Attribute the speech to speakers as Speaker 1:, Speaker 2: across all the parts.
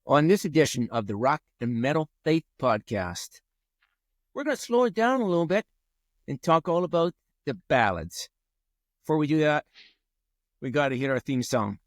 Speaker 1: On this edition of the Rock and Metal Faith Podcast, we're going to slow it down a little bit and talk all about the ballads. Before we do that, we got to hit our theme song.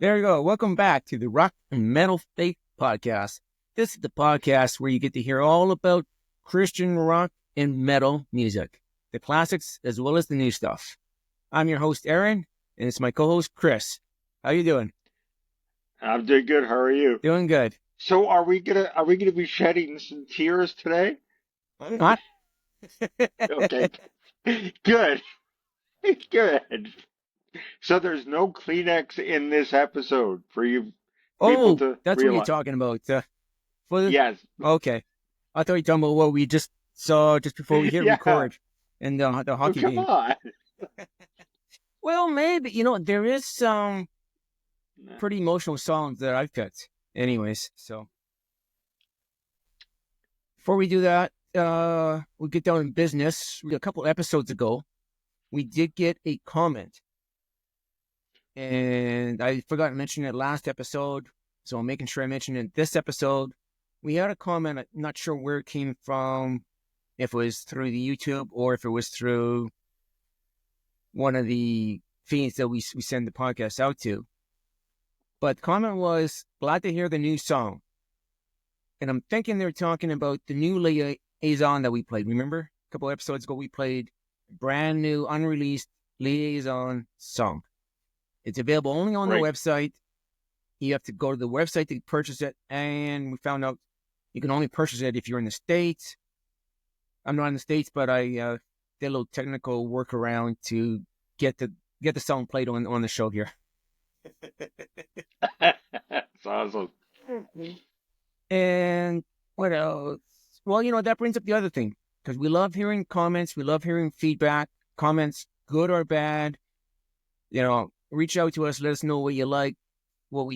Speaker 1: There you go. Welcome back to the Rock and Metal Faith Podcast. This is the podcast where you get to hear all about Christian rock and metal music, the classics as well as the new stuff. I'm your host, Arin, and it's my co-host, Kris. How you doing?
Speaker 2: I'm doing good. How are you?
Speaker 1: Doing good.
Speaker 2: So are we gonna be shedding some tears today?
Speaker 1: I'm not.
Speaker 2: Okay. Good. Good. So there's no Kleenex in this episode for you people to
Speaker 1: that's
Speaker 2: realize.
Speaker 1: what you're talking about.
Speaker 2: Yes.
Speaker 1: Okay. I thought you were talking about what we just saw just before we hit
Speaker 2: Yeah.
Speaker 1: record in the hockey
Speaker 2: Come
Speaker 1: game.
Speaker 2: on.
Speaker 1: Well, maybe. There is some pretty emotional songs that I've picked. Anyways, so before we do that, we'll get down in business. A couple episodes ago, we did get a comment. And I forgot to mention it last episode, so I'm making sure I mention it this episode. We had a comment, I'm not sure where it came from, if it was through the YouTube or if it was through one of the feeds that we send the podcast out to. But the comment was, glad to hear the new song. And I'm thinking they're talking about the new Liaison that we played. Remember? A couple episodes ago, we played a brand new, unreleased Liaison song. It's available only on the website. You have to go to the website to purchase it. And we found out you can only purchase it if you're in the States. I'm not in the States, but I did a little technical workaround to get the song played on the show here.
Speaker 2: That's awesome.
Speaker 1: And what else? Well, that brings up the other thing. Because we love hearing comments. We love hearing feedback. Comments, good or bad. Reach out to us. Let us know what you like, what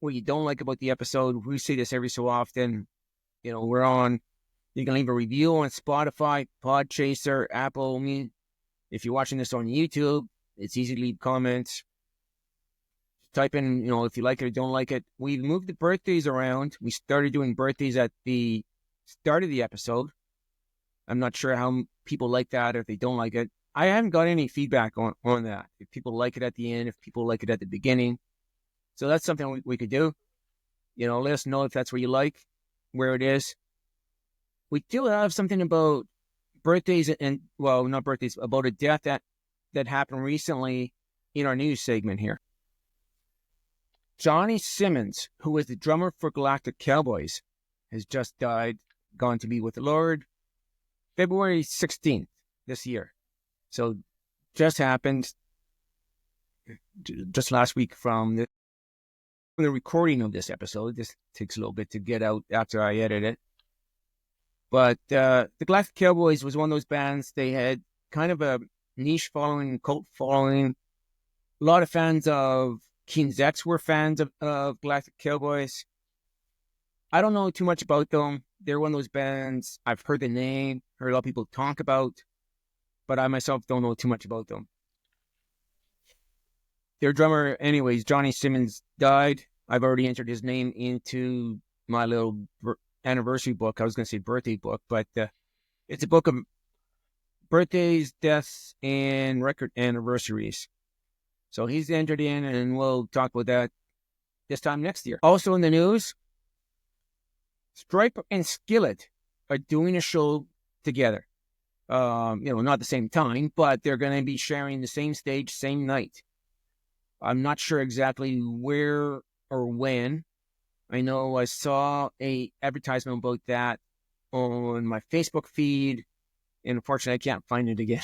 Speaker 1: you don't like about the episode. We say this every so often. We're on. You can leave a review on Spotify, Podchaser, Apple. If you're watching this on YouTube, it's easy to leave comments. Type in, if you like it or don't like it. We've moved the birthdays around. We started doing birthdays at the start of the episode. I'm not sure how people like that or if they don't like it. I haven't got any feedback on that. If people like it at the end, if people like it at the beginning. So that's something we could do. Let us know if that's what you like, where it is. We do have something about birthdays not birthdays, about a death that happened recently in our news segment here. Johnny Simmons, who was the drummer for Galactic Cowboys, has just died, gone to be with the Lord, February 16th this year. So just happened just last week from the recording of this episode. This takes a little bit to get out after I edit it. But the Galactic Cowboys was one of those bands. They had kind of a niche following, cult following. A lot of fans of Keen's X were fans of Galactic Cowboys. I don't know too much about them. They're one of those bands I've heard the name, heard a lot of people talk about, but I myself don't know too much about them. Their drummer, anyways, Johnny Simmons, died. I've already entered his name into my little anniversary book. I was going to say birthday book, but it's a book of birthdays, deaths, and record anniversaries. So he's entered in, and we'll talk about that this time next year. Also in the news, Stryper and Skillet are doing a show together. Not the same time, but they're going to be sharing the same stage, same night. I'm not sure exactly where or when. I know I saw a advertisement about that on my Facebook feed, and unfortunately, I can't find it again.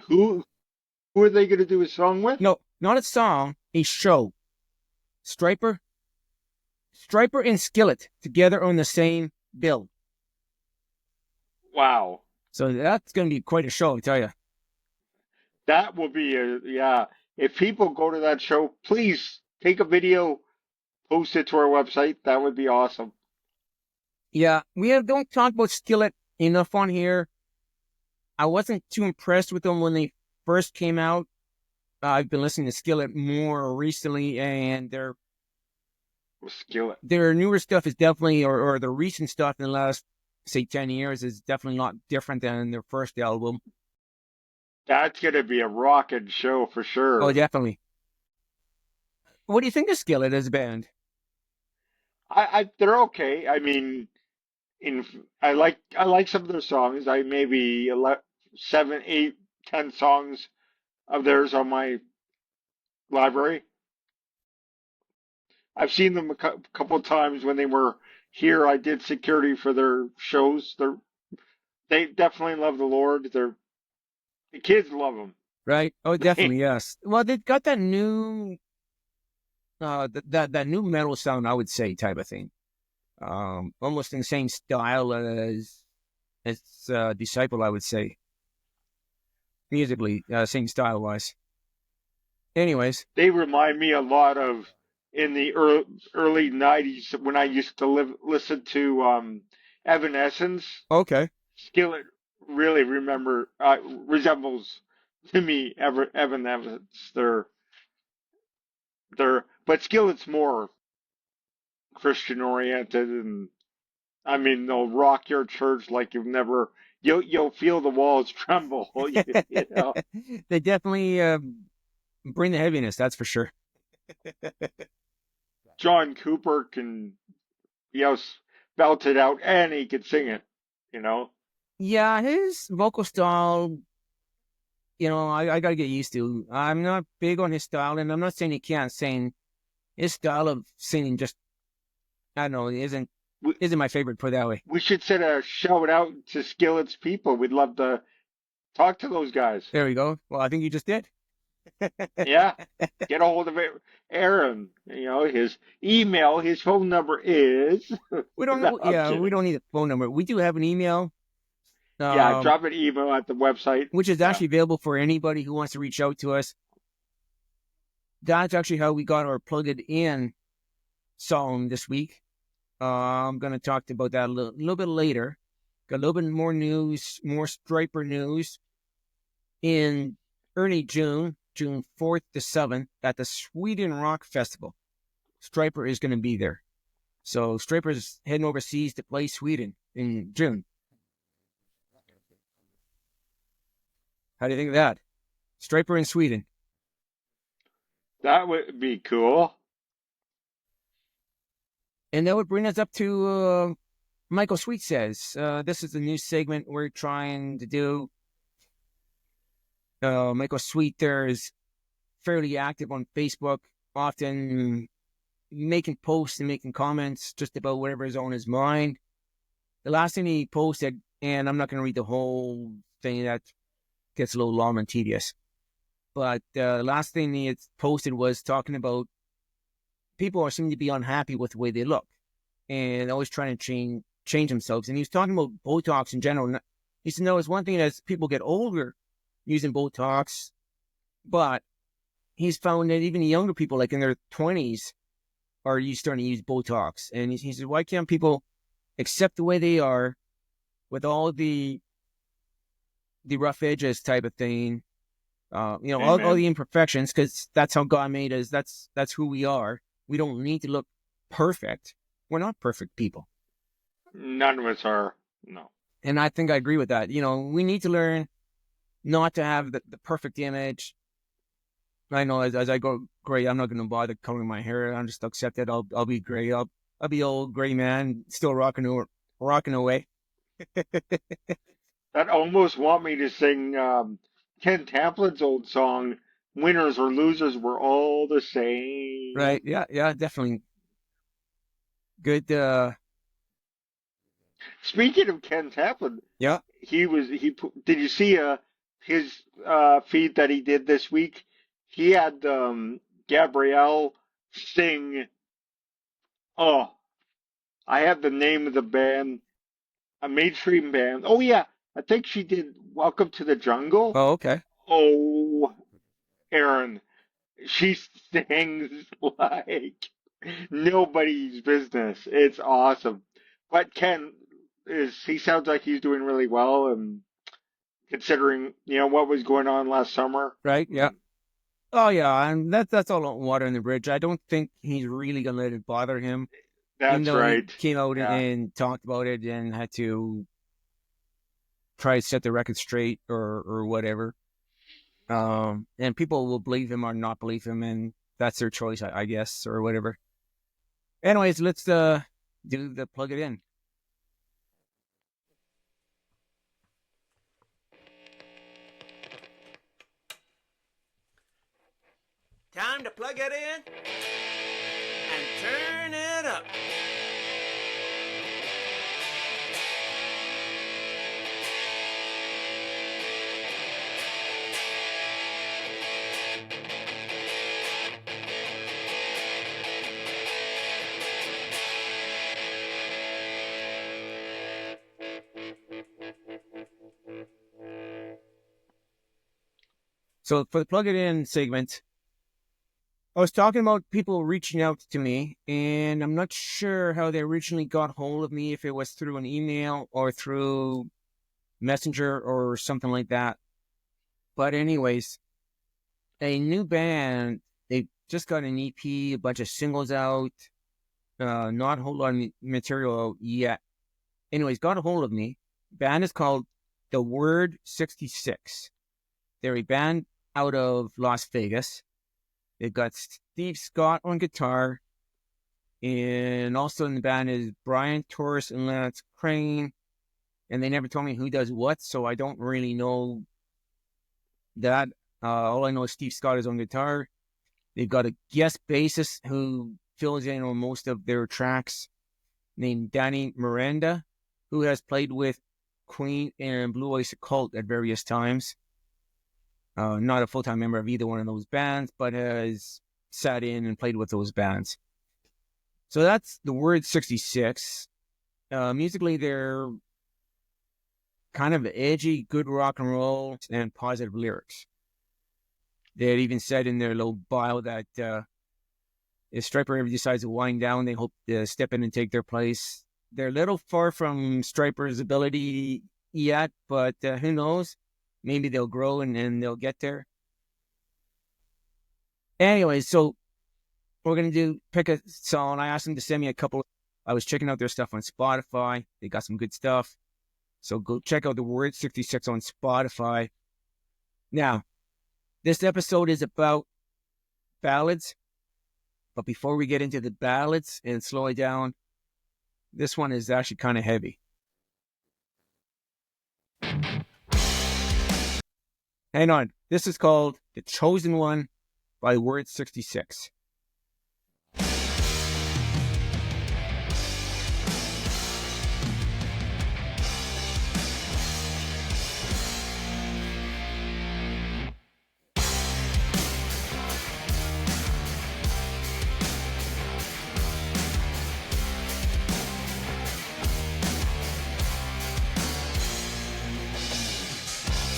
Speaker 2: Who are they going to do a song with?
Speaker 1: No, not a song, a show. Stryper and Skillet together on the same bill.
Speaker 2: Wow.
Speaker 1: So that's going to be quite a show, I tell you.
Speaker 2: That will be yeah. If people go to that show, please take a video, post it to our website. That would be awesome.
Speaker 1: Yeah, don't talk about Skillet enough on here. I wasn't too impressed with them when they first came out. I've been listening to Skillet more recently, and
Speaker 2: Skillet.
Speaker 1: their newer stuff is definitely, or the recent stuff in the last, say, 10 years is definitely not different than their first album.
Speaker 2: That's gonna be a rockin' show for
Speaker 1: Oh,
Speaker 2: sure.
Speaker 1: definitely. What do you think of Skillet as a band?
Speaker 2: They're okay. I mean, in I like some of their songs. I maybe 7, 8, 10 songs of theirs on my library. I've seen them a couple of times when they were here. I did security for their shows. They definitely love the Lord. The kids love them.
Speaker 1: Right? Oh,
Speaker 2: They,
Speaker 1: definitely, yes. Well, they've got that new, that new metal sound, I would say, type of thing. Almost in the same style as Disciple, I would say, musically, same style wise. Anyways,
Speaker 2: they remind me a lot of in the early 90s when I used to listen to Evanescence.
Speaker 1: okay,
Speaker 2: Skillet really resembles to me Evanescence. But Skillet's more Christian oriented, and I mean they'll rock your church like you've never. You'll feel the walls tremble. You know.
Speaker 1: they definitely bring the heaviness. That's for sure.
Speaker 2: John Cooper can belt it out and he can sing it. You know.
Speaker 1: Yeah, his vocal style, I got to get used to. I'm not big on his style, and I'm not saying he can't sing. His style of singing just, I don't know,
Speaker 2: We,
Speaker 1: isn't my favorite, put it that way.
Speaker 2: we should send a shout out to Skillet's people. We'd love to talk to those guys.
Speaker 1: There we go. Well, I think you just did.
Speaker 2: Yeah, get a hold of Aaron. His email, his phone number is.
Speaker 1: We
Speaker 2: No,
Speaker 1: don't,
Speaker 2: I'm
Speaker 1: yeah, we
Speaker 2: kidding.
Speaker 1: don't need a phone number. We do have an email,
Speaker 2: Yeah,
Speaker 1: um,
Speaker 2: drop an email at the website.
Speaker 1: which is
Speaker 2: Yeah.
Speaker 1: actually available for anybody who wants to reach out to us. That's actually how we got our Plug It In song this week. I'm going to talk about that a little bit later. Got a little bit more news, more Stryper news in early June, June 4th to 7th at the Sweden Rock Festival. Stryper is going to be there. So Stryper's heading overseas to play Sweden in June. How do you think of that? Stryper in Sweden.
Speaker 2: That would be cool.
Speaker 1: And that would bring us up to Michael Sweet Says. This is a new segment we're trying to do. Michael Sweet there is fairly active on Facebook, often making posts and making comments just about whatever is on his mind. The last thing he posted, and I'm not going to read the whole thing, that gets a little long and tedious. But the last thing he had posted was talking about people are seem to be unhappy with the way they look and always trying to change themselves. And he was talking about Botox in general. He said, no, it's one thing as people get older using Botox, but he's found that even younger people, like in their 20s, are starting to use Botox. And he said, why can't people accept the way they are with all the rough edges type of thing? All
Speaker 2: Amen.
Speaker 1: the imperfections, because that's how God made us. That's who we are. We don't need to look perfect. We're not perfect people.
Speaker 2: None of us are. No.
Speaker 1: And I think I agree with that. We need to learn not to have the perfect image. I know as I go gray, I'm not going to bother coloring my hair. I'm just accept that I'll be gray. I'll be old gray man, still rocking away.
Speaker 2: That almost want me to sing Ken Tamplin's old song, Winners or Losers, we're all the
Speaker 1: Right?
Speaker 2: same.
Speaker 1: Yeah, yeah, definitely good.
Speaker 2: Speaking of Ken Tamplin,
Speaker 1: Yeah.
Speaker 2: did you see his feed that he did this week? He had Gabrielle sing, oh, I have the name of the band. a mainstream band. Oh yeah, I think she did Welcome to the Jungle.
Speaker 1: Oh, okay.
Speaker 2: Oh, Aaron, she sings like nobody's business. It's awesome. But Ken he sounds like he's doing really well, and considering what was going on last summer.
Speaker 1: Right. Yeah. Oh, yeah. And that's all water in the bridge. I don't think he's really gonna let it bother him, even
Speaker 2: That's
Speaker 1: though he
Speaker 2: right.
Speaker 1: came out
Speaker 2: Yeah,
Speaker 1: and talked about it and had to try to set the record straight or whatever. And people will believe him or not believe him, and that's their choice, I guess, or whatever. Anyways, let's do the plug it in. Time to plug it in and turn it up. So for the plug it in segment, I was talking about people reaching out to me, and I'm not sure how they originally got hold of me, if it was through an email or through Messenger or something like that. But anyways, a new band, they just got an EP, a bunch of singles out, not a whole lot of material out yet. Anyways, got a hold of me. Band is called The Word 66. They're a band out of Las Vegas. They've got Steve Scott on guitar, and also in the band is Brian Torres and Lance Crane. And they never told me who does what, so I don't really know that. All I know is Steve Scott is on guitar. They've got a guest bassist who fills in on most of their tracks, named Danny Miranda, who has played with Queen and Blue Oyster Cult at various times. Not a full-time member of either one of those bands, but has sat in and played with those bands. So that's The Word 66. Musically, they're kind of edgy, good rock and roll, and positive lyrics. They had even said in their little bio that if Stryper ever decides to wind down, they hope to step in and take their place. They're a little far from Stryper's ability yet, but who knows? Maybe they'll grow and they'll get there. Anyway, so we're going to pick a song. I asked them to send me a couple. I was checking out their stuff on Spotify. They got some good stuff. So go check out The Word 66 on Spotify. Now, this episode is about ballads. But before we get into the ballads and slow it down, this one is actually kind of heavy. Hang on. This is called The Chosen One by Word 66.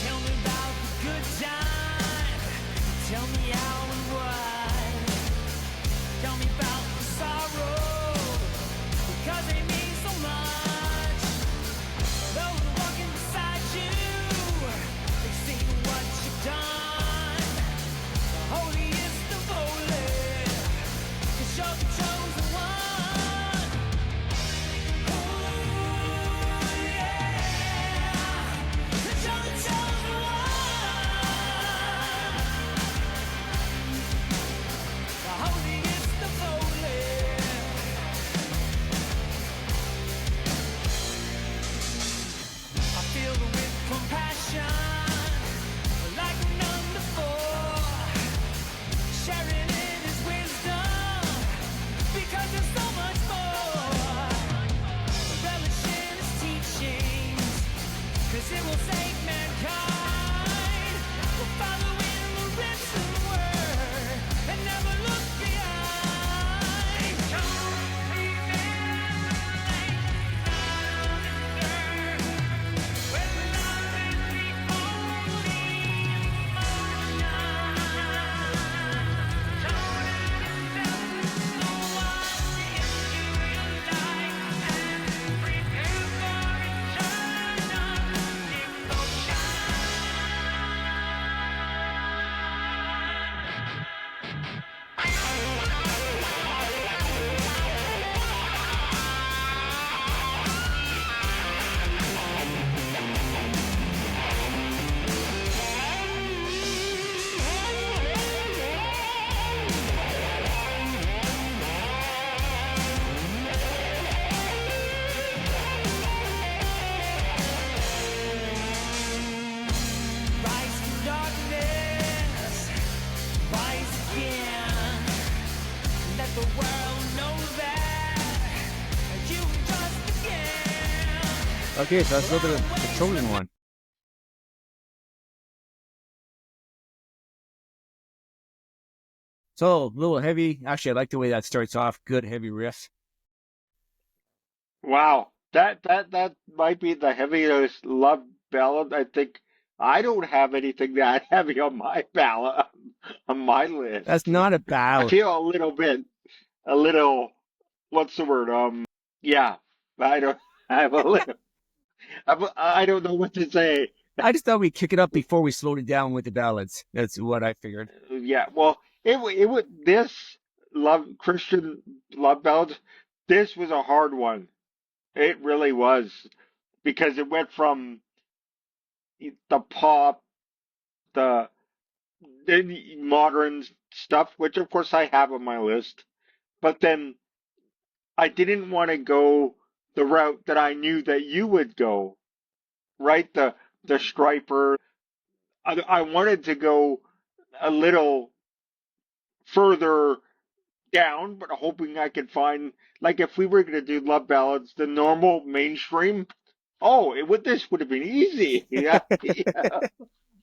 Speaker 3: Tell me about the good time. Tell me how and why.
Speaker 1: Okay, so that's a little bit of the chosen one. So a little heavy. Actually, I like the way that starts off. Good heavy riff.
Speaker 2: Wow, that might be the heaviest love ballad. I think I don't have anything that heavy on my ballad on my
Speaker 1: That's
Speaker 2: list.
Speaker 1: not a
Speaker 2: I
Speaker 1: ballad.
Speaker 2: feel a little, what's the word? Yeah, I don't, I have a little, I don't know what to say.
Speaker 1: I just thought we'd kick it up before we slowed it down with the ballads. That's what I figured.
Speaker 2: Yeah, well, it would this love Christian love ballad. This was a hard one. It really was because it went from the pop, the the modern stuff, which of course I have on my list, but then I didn't want to go the route that I knew that you would go, right? The Stryper. I wanted to go a little further down, but hoping I could find like if we were going to do love ballads, the normal mainstream. Oh, this would have been easy. Yeah, yeah.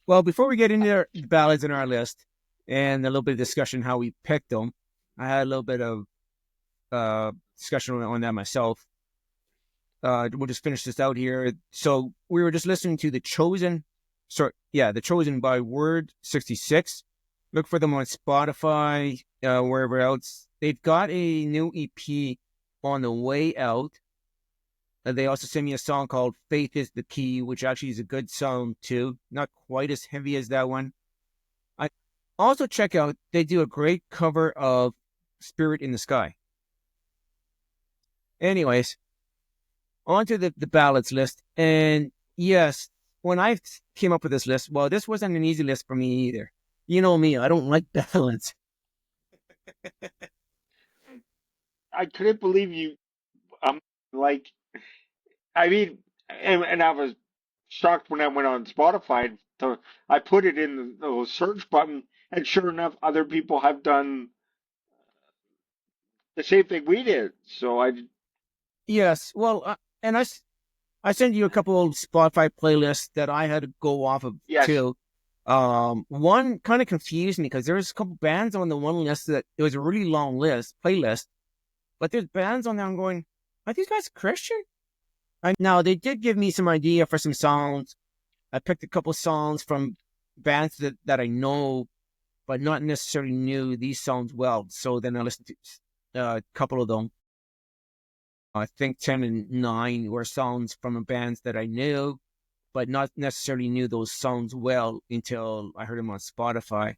Speaker 1: Well, before we get into the ballads in our list and a little bit of discussion how we picked them, I had a little bit of discussion on that myself. We'll just finish this out here. So we were just listening to The Chosen. The Chosen by Word 66. Look for them on Spotify, wherever else. They've got a new EP on the way out. They also sent me a song called Faith is the Key, which actually is a good song too. Not quite as heavy as that one. I also check out, they do a great cover of Spirit in the Sky. Anyways, on to the ballads list. And yes, when I came up with this list, well, this wasn't an easy list for me either. You know me, I don't like ballads.
Speaker 2: I couldn't believe you. Like, I mean, and I was shocked when I went on Spotify. I put it in the search button, and sure enough, other people have done the same thing we did. So
Speaker 1: Yes, well, and I sent you a couple of Spotify playlists that I had to go off of
Speaker 2: yes,
Speaker 1: too. One kind of confused me because there's a couple bands on the one list that it was a really long playlist, but there's bands on there I'm going, are these guys Christian? Now they did give me some idea for some songs. I picked a couple songs from bands that I know, but not necessarily knew these songs well. So then I listened to a couple of them. I think 10 and 9 were songs from bands that I knew, but not necessarily knew those songs well until I heard them on Spotify.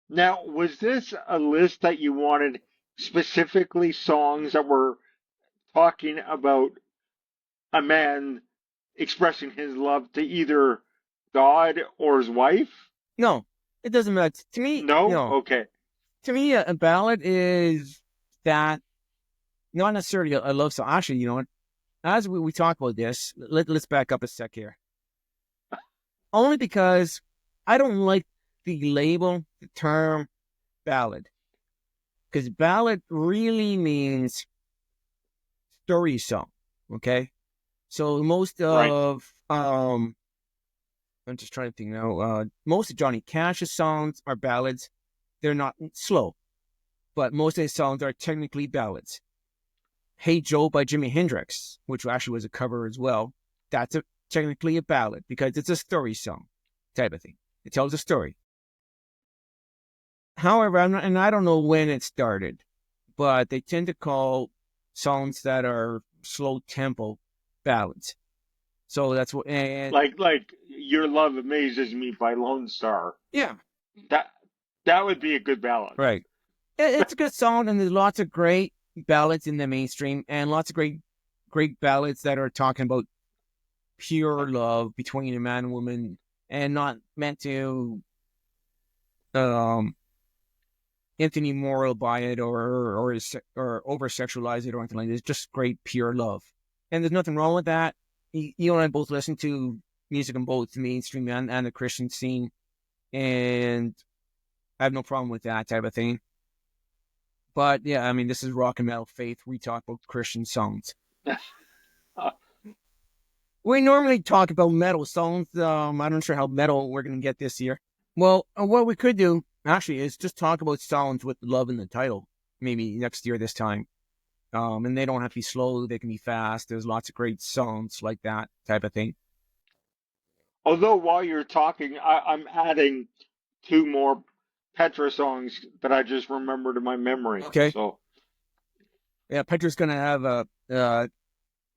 Speaker 2: now, was this a list that you wanted specifically songs that were talking about a man expressing his love to either God or his wife?
Speaker 1: No, it doesn't matter. To me,
Speaker 2: No?
Speaker 1: no.
Speaker 2: Okay.
Speaker 1: To me, a ballad is that, not necessarily a love song. Actually, you know what? As we talk about this, let's back up a sec here. Only because I don't like the term ballad. Because ballad really means story song. Okay? So most
Speaker 2: Right.
Speaker 1: of I'm just trying to think now. Most of Johnny Cash's songs are ballads. They're not slow, but most of his songs are technically ballads. Hey Joe by Jimi Hendrix, which actually was a cover as well, that's technically a ballad because it's a story song type of thing. It tells a story. However, and I don't know when it started, but they tend to call songs that are slow tempo ballads. So that's what, and
Speaker 2: Like Your Love Amazes Me by Lone Star.
Speaker 1: yeah,
Speaker 2: That that would be a good ballad.
Speaker 1: right. It's a good song, and there's lots of great ballads in the mainstream, and lots of great ballads that are talking about pure love between a man and woman, and not meant to um Anthony Moral by it or over sexualize it or anything like that. It's just great pure love, and there's nothing wrong with that. You and I both listen to music in both the mainstream and the Christian scene, and I have no problem with that type of thing. But yeah, I mean, this is rock and metal faith. We talk about Christian songs. We normally talk about metal songs. I'm not sure how metal we're going to get this year. Well, what we could do actually is just talk about songs with love in the title. Maybe next year this time. And they don't have to be slow; they can be fast. There's lots of great songs like that type of thing.
Speaker 2: Although while you're talking, I'm adding two more Petra songs that I just remembered in my memory.
Speaker 1: Okay.
Speaker 2: So
Speaker 1: Yeah, Petra's going to have a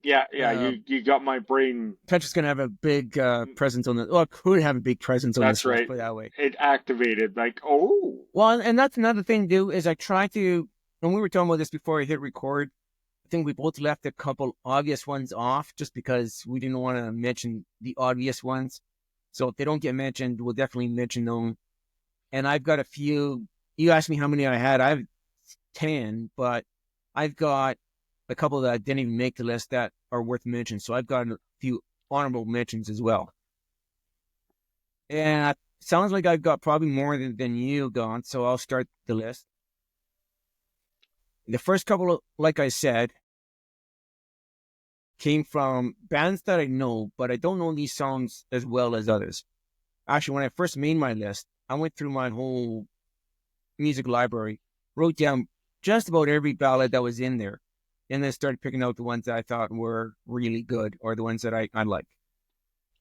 Speaker 2: yeah,
Speaker 1: uh,
Speaker 2: you got my brain.
Speaker 1: Petra's going to have a big presence on the. Well, could have a big presence on
Speaker 2: That's
Speaker 1: this list.
Speaker 2: right.
Speaker 1: Put it that way.
Speaker 2: It activated like, oh,
Speaker 1: Well, and that's another thing, too, is I try to. And we were talking about this before I hit record. I think we both left a couple obvious ones off just because we didn't want to mention the obvious ones. So if they don't get mentioned, we'll definitely mention them. And I've got a few. You asked me how many I had. I have 10, but I've got a couple that didn't even make the list that are worth mentioning. So I've got a few honorable mentions as well. And it sounds like I've got probably more than you got. So I'll start the list. The first couple, like I said, came from bands that I know, but I don't know these songs as well as others. Actually, when I first made my list, I went through my whole music library, wrote down just about every ballad that was in there, and then started picking out the ones that I thought were really good or the ones that I like.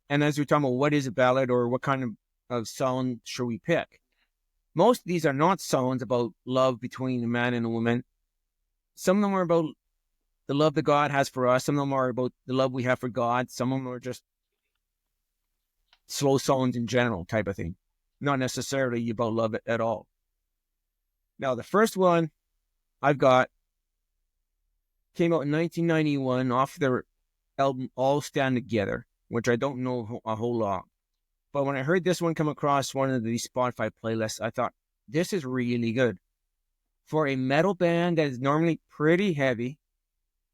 Speaker 1: And as we're talking about what is a ballad or what kind of song should we pick, most of these are not songs about love between a man and a woman. Some of them are about the love that God has for us. Some of them are about the love we have for God. Some of them are just slow songs in general type of thing, not necessarily about love at all. Now, the first one I've got came out in 1991 off their album All Stand Together, which I don't know a whole lot. But when I heard this one come across one of these Spotify playlists, I thought, this is really good. For a metal band that is normally pretty heavy,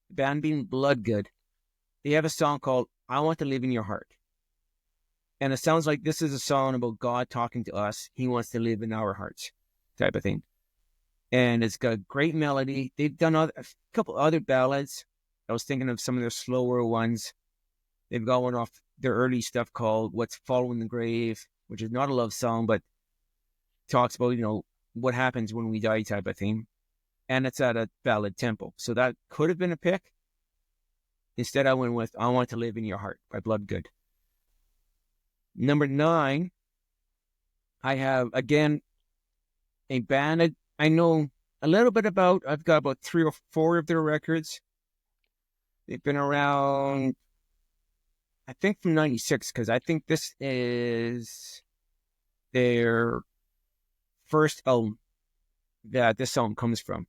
Speaker 1: the band being Bloodgood, they have a song called I Want to Live in Your Heart. And it sounds like this is a song about God talking to us. He wants to live in our hearts, type of thing. And it's got a great melody. They've done a couple other ballads. I was thinking of some of their slower ones. They've got one off their early stuff called What's Following the Grave, which is not a love song, but talks about, what happens when we die type of thing. And it's at a ballad tempo. So that could have been a pick. Instead, I went with I Want to Live in Your Heart by Bloodgood. Number 9, I have, again, a band I know a little bit about. I've got about 3 or 4 of their records. They've been around, I think, from 96, because I think this is their first album that this album comes from.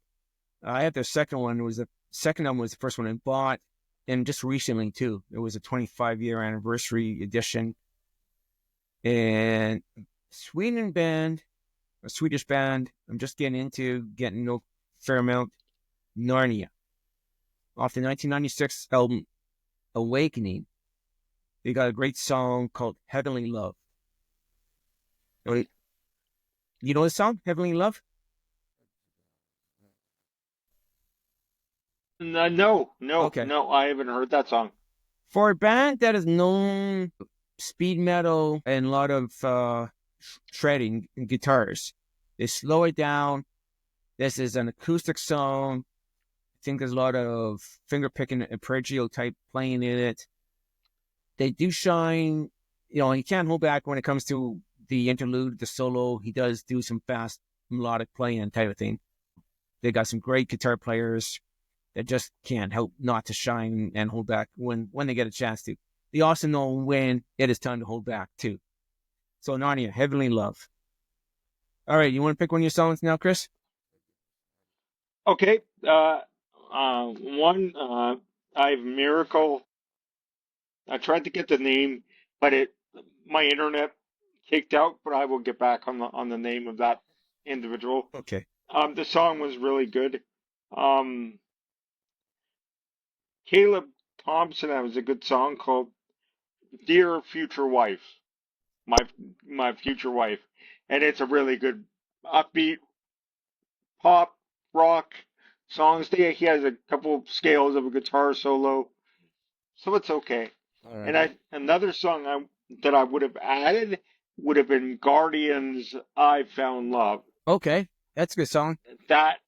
Speaker 1: I had their second one. The second album was the first one I bought, and just recently, too. It was a 25-year anniversary edition. And Swedish band, a Swedish band, I'm just getting a fair amount, Narnia. Off the 1996 album, Awakening, they got a great song called Heavenly Love. You know the song, Heavenly Love?
Speaker 2: No,
Speaker 1: Okay.
Speaker 2: no, I haven't heard that song.
Speaker 1: For a band that is known speed metal and a lot of shredding and guitars, they slow it down. This is an acoustic song. I think there's a lot of finger picking and arpeggio type playing in it. They do shine. He can't hold back when it comes to the interlude, the solo. He does do some fast melodic playing type of thing. They got some great guitar players that just can't help not to shine and hold back when they get a chance to. They also know when it is time to hold back too. So Narnia, Heavenly Love. All right, you want to pick one of your songs now, Chris?
Speaker 2: Okay, one, I have Miracle. I tried to get the name, but my internet kicked out. But I will get back on the name of that individual.
Speaker 1: Okay.
Speaker 2: The song was really good. Um, Caleb Thompson has a good song called "Dear Future Wife," my my future wife, and it's a really good upbeat pop rock songs. He has a couple scales of a guitar solo, so it's okay.
Speaker 1: All
Speaker 2: And
Speaker 1: right.
Speaker 2: another song that I would have added would have been Guardians' "I Found Love."
Speaker 1: Okay, that's a good song.
Speaker 2: That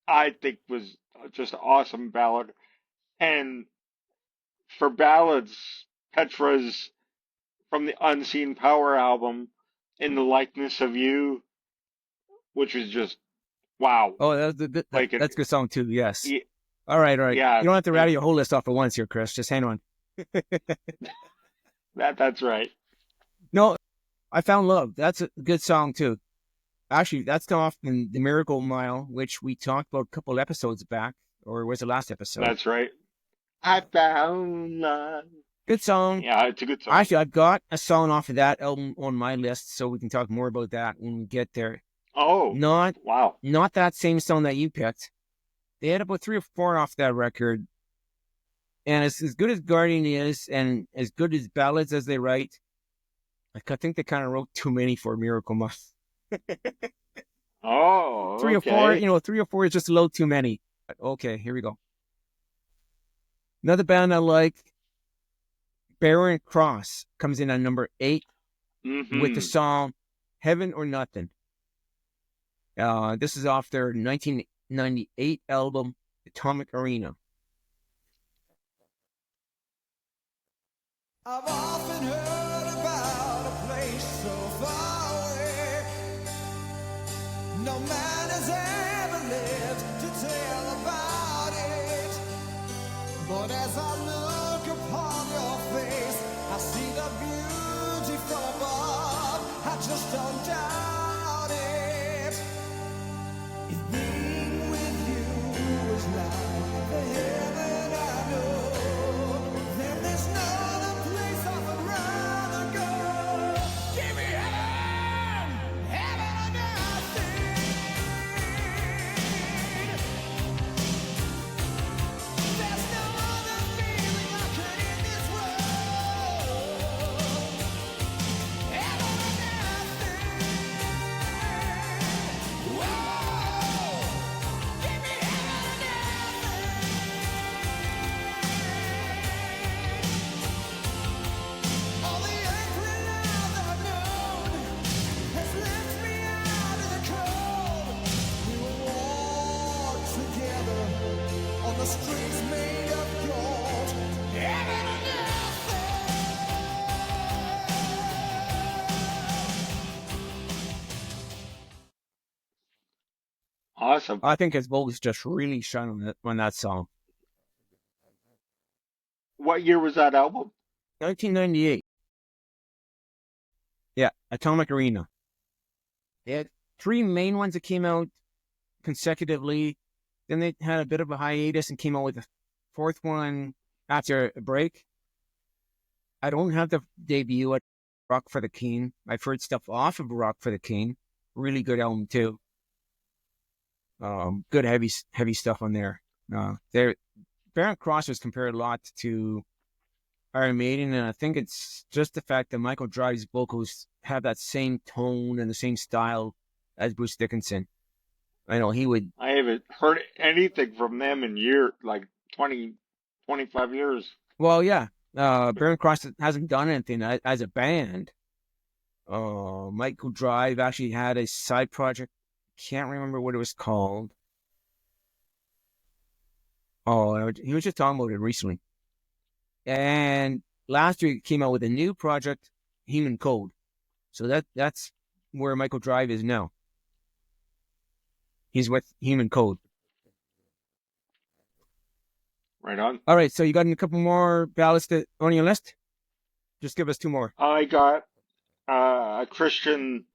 Speaker 2: I think was just an awesome ballad. And for ballads, Petra's from the Unseen Power album, "In the Likeness of You," which was just wow.
Speaker 1: Oh,
Speaker 2: Like
Speaker 1: that's a good song too. Yes.
Speaker 2: it,
Speaker 1: All right, all right.
Speaker 2: yeah,
Speaker 1: You don't have to rattle your whole list off at once here, Chris. Just hang on.
Speaker 2: that's right.
Speaker 1: No, I found love. That's a good song too. Actually, that's off in the Miracle Mile, which we talked about a couple episodes back, or was the last episode?
Speaker 2: That's right. I found love.
Speaker 1: Good song.
Speaker 2: Yeah, it's a good song.
Speaker 1: Actually, I've got a song off of that album on my list, so we can talk more about that when we get there.
Speaker 2: Oh,
Speaker 1: Not,
Speaker 2: wow.
Speaker 1: not that same song that you picked. They had about three or four off that record, and as good as Guardian is, and as good as ballads as they write, I think they kind of wrote too many for Miracle Month.
Speaker 2: Oh,
Speaker 1: Three or four,
Speaker 2: okay.
Speaker 1: 3 or 4 is just a little too many. Okay, here we go. Another band I like, Barren Cross, comes in at number 8 with the
Speaker 2: Mm-hmm.
Speaker 1: song "Heaven or Nothing." This is off their 1998 album, Atomic Arena.
Speaker 3: I've often heard about a place so far away. No man has ever lived to tell about it. But as I look upon your face, I see the beauty from above. I just don't doubt it. If being with you is like the heaven I know, then there's no other place I would rather go. Give me heaven, heaven or nothing. There's no other feeling I could in this world. Heaven or nothing. Whoa, give me heaven or nothing. All the earthly love that I've known has left me out in the cold. We will walk together on the streets made of gold. Heaven or
Speaker 2: Awesome.
Speaker 1: I think his vocals just really shine on that song.
Speaker 2: What year was that album?
Speaker 1: 1998. Yeah, Atomic Arena. They had 3 main ones that came out consecutively. Then they had a bit of a hiatus and came out with a fourth one after a break. I don't have the debut at Rock for the King. I've heard stuff off of Rock for the King. Really good album too. Good heavy stuff on there. There, Baron Cross was compared a lot to Iron Maiden, and I think it's just the fact that Michael Drive's vocals have that same tone and the same style as Bruce Dickinson. I know he would.
Speaker 2: I haven't heard anything from them in like 20, 25 years.
Speaker 1: Well, yeah. Baron Cross hasn't done anything as a band. Michael Drive actually had a side project. Can't remember what it was called. Oh, he was just talking about it recently. And last year he came out with a new project, Human Code. So that's where Michael Drive is now. He's with Human Code.
Speaker 2: Right on.
Speaker 1: All right, so you got a couple more ballads on your list? Just give us 2 more.
Speaker 2: I got a Christian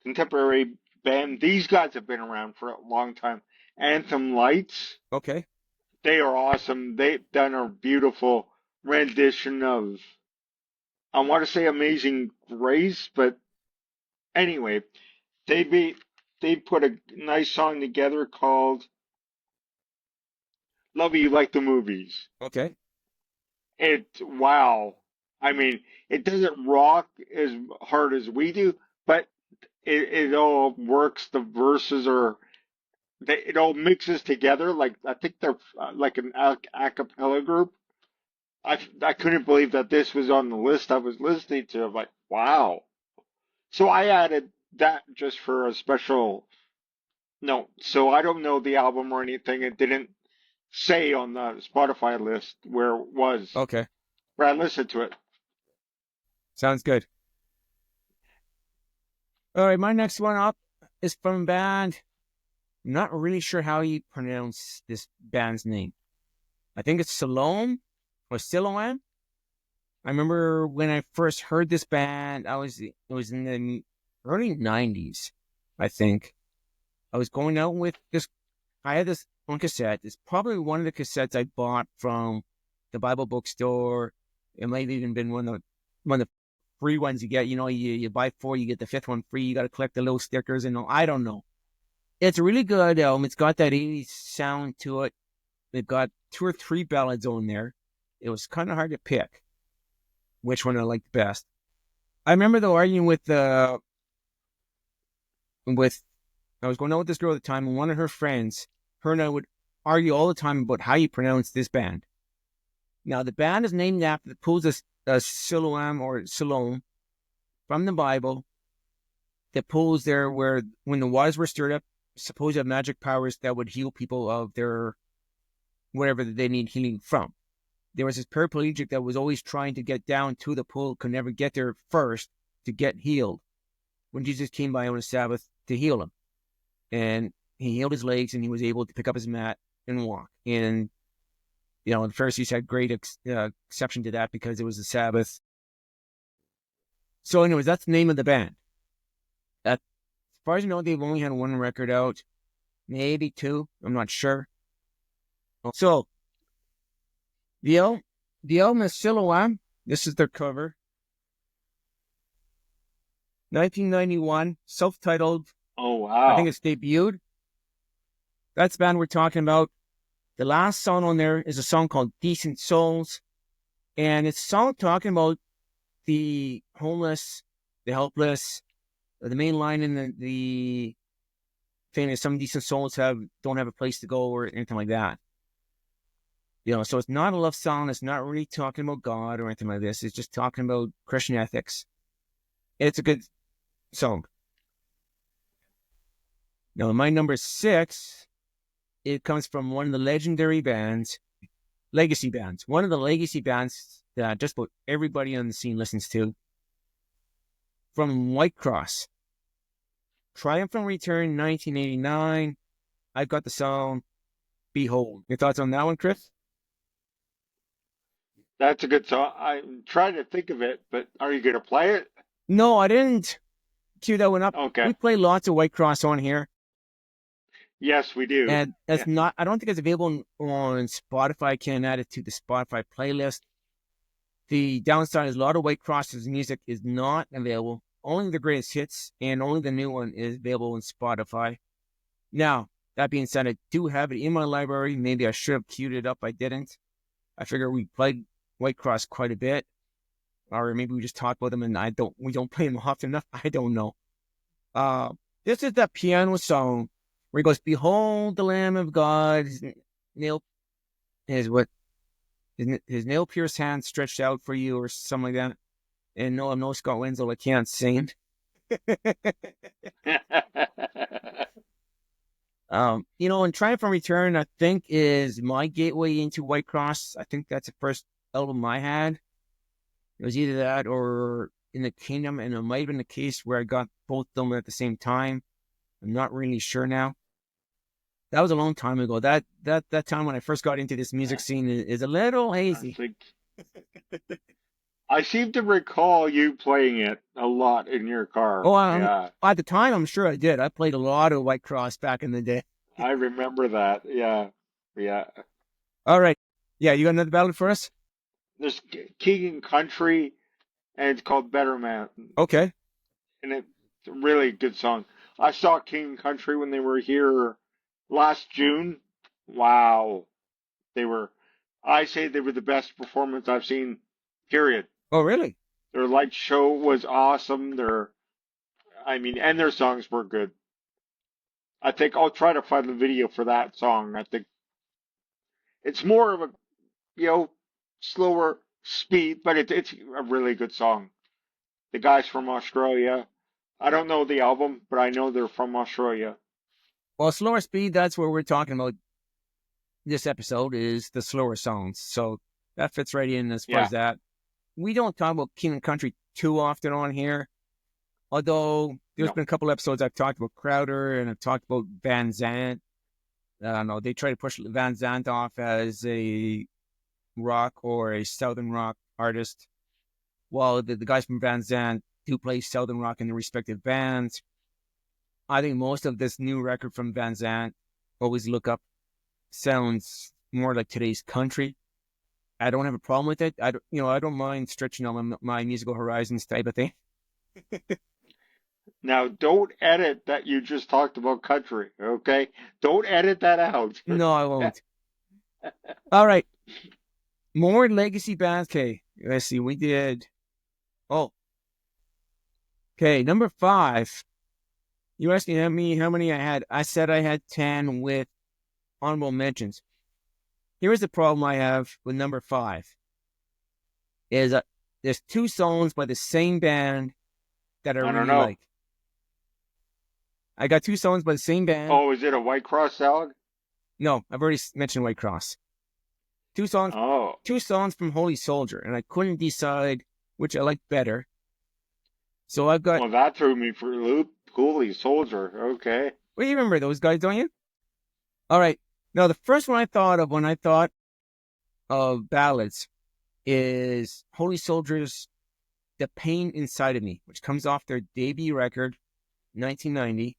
Speaker 2: contemporary band. These guys have been around for a long time. Anthem Lights.
Speaker 1: Okay.
Speaker 2: They are awesome. They've done a beautiful rendition of, I want to say Amazing Grace, but anyway, they put a nice song together called Love You Like the Movies.
Speaker 1: Okay.
Speaker 2: Wow. I mean, it doesn't rock as hard as we do, but it all works. The verses are, it all mixes together. Like, I think they're like an a cappella group. I couldn't believe that this was on the list I was listening to. I'm like, wow. So I added that just for a special note. So I don't know the album or anything. It didn't say on the Spotify list where it was,
Speaker 1: Okay,
Speaker 2: but I listened to it.
Speaker 1: sounds good. All right, my next one up is from a band. I'm not really sure how you pronounce this band's name. I think it's Siloam or Siloam. I remember when I first heard this band, it was in the early 90s, I think. I was going out with this, I had this on cassette. It's probably one of the cassettes I bought from the Bible bookstore. It might have even been one of the free ones you get. You buy four, you get the fifth one free. You got to collect the little stickers and all. I don't know. It's a really good album. It's got that 80s sound to it. They've got 2 or 3 ballads on there. It was kind of hard to pick which one I liked best. I remember though arguing with I was going out with this girl at the time, and one of her friends, her and I would argue all the time about how you pronounce this band. Now the band is named after the pools of Siloam or Siloam from the Bible. The pools there where when the waters were stirred up, supposed to have magic powers that would heal people of their whatever they need healing from. There was this paraplegic that was always trying to get down to the pool, could never get there first to get healed. When Jesus came by on a Sabbath to heal him, and he healed his legs, and he was able to pick up his mat and walk. And the Pharisees had great exception to that because it was the Sabbath. So, anyways, that's the name of the band. As far as I know, they've only had 1 record out, maybe 2. I'm not sure. So, the album is Siloam. This is their cover. 1991, self-titled.
Speaker 2: Oh,
Speaker 1: I
Speaker 2: wow.
Speaker 1: think it's debuted. That's the band we're talking about. The last song on there is a song called Decent Souls. And it's a song talking about the homeless, the helpless. The main line in the thing is some decent souls don't have a place to go or anything like that. So it's not a love song. It's not really talking about God or anything like this. It's just talking about Christian ethics. It's a good song. Now, my number 6, it comes from one of the legendary bands, legacy bands. One of the legacy bands that just about everybody on the scene listens to. From Whitecross. Triumphant Return, 1989. I've got the song, Behold. Your thoughts on that one, Chris?
Speaker 2: That's a good song. I'm trying to think of it, but are you going to play it?
Speaker 1: No, I didn't cue that one up.
Speaker 2: Okay.
Speaker 1: We play lots of Whitecross on here.
Speaker 2: Yes, we do.
Speaker 1: And that's not, I don't think it's available on Spotify. I can add it to the Spotify playlist. The downside is a lot of Whitecross's music is not available. Only the greatest hits and only the new one is available on Spotify. Now, that being said, I do have it in my library. Maybe I should have queued it up. I didn't. I figure we played Whitecross quite a bit. Or maybe we just talk about them and we don't play them often enough. I don't know. This is that piano song where he goes, "Behold the Lamb of God, his nail-pierced hand stretched out for you," or something like that. And no, I'm no Scott Wenzel. I can't sing. And Triumph and Return, I think, is my gateway into Whitecross. I think that's the first album I had. It was either that or In the Kingdom, and it might have been the case where I got both of them at the same time. I'm not really sure now. That was a long time ago. That time when I first got into this music scene is a little hazy.
Speaker 2: I seem to recall you playing it a lot in your car.
Speaker 1: Yeah. At the time, I'm sure I did. I played a lot of Whitecross back in the day.
Speaker 2: I remember that. Yeah.
Speaker 1: All right. Yeah, you got another ballad for us?
Speaker 2: There's King and Country, and it's called Better Man.
Speaker 1: Okay.
Speaker 2: And it's a really good song. I saw King and Country when they were here last June. Wow. I say they were the best performance I've seen, period.
Speaker 1: Oh, really?
Speaker 2: Their light show was awesome. And their songs were good. I think I'll try to find the video for that song. I think it's more of a, slower speed, but it's a really good song. The guys from Australia. I don't know the album, but I know they're from Australia.
Speaker 1: Well, slower speed, that's what we're talking about this episode, is the slower songs. So that fits right in as far
Speaker 2: Yeah,
Speaker 1: as that. We don't talk about King and Country too often on here, although there's
Speaker 2: no.
Speaker 1: been a couple episodes I've talked about Crowder and I've talked about Van Zandt. I don't know, they try to push Van Zandt off as a rock or a Southern rock artist, while the guys from Van Zandt do play Southern rock in their respective bands. I think most of this new record from Van Zandt, Always Look Up, sounds more like today's country. I don't have a problem with it. I don't mind stretching on my musical horizons type of thing.
Speaker 2: Now, don't edit that you just talked about country, okay? Don't edit that out.
Speaker 1: No, I won't. All right, more legacy bands. Okay, let's see. We did. Oh, okay. Number 5. You asked me how many I had. I said I had 10 with honorable mentions. Here's the problem I have with number 5 is there's 2 songs by the same band that I
Speaker 2: I don't
Speaker 1: really
Speaker 2: know.
Speaker 1: like. I got 2 songs by the same band.
Speaker 2: Oh, is it a White Cross salad?
Speaker 1: No, I've already mentioned White Cross. 2 songs,
Speaker 2: Oh,
Speaker 1: 2 songs from Holy Soldier, and I couldn't decide which I liked better. So I've got.
Speaker 2: well, that threw me for a loop. Holy soldier. Okay.
Speaker 1: Well, you remember those guys, don't you? All right. Now the first one I thought of when I thought of ballads is Holy Soldier's "The Pain Inside of Me," which comes off their debut record, 1990.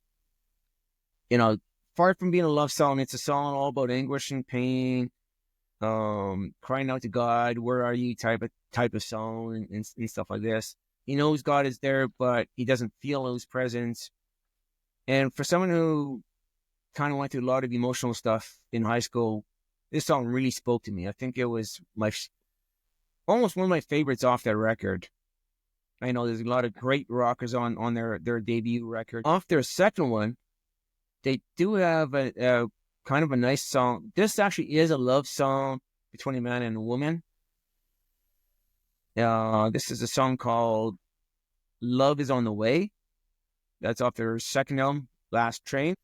Speaker 1: Far from being a love song, it's a song all about anguish and pain, crying out to God, "Where are you?" type of song and stuff like this. He knows God is there, but he doesn't feel his presence. And for someone who kind of went through a lot of emotional stuff in high school, this song really spoke to me. I think it was almost one of my favorites off that record. I know there's a lot of great rockers on their debut record. Off their second one, they do have a kind of a nice song. This actually is a love song between a man and a woman. This is a song called "Love Is on the Way." That's off their second album, Last Train.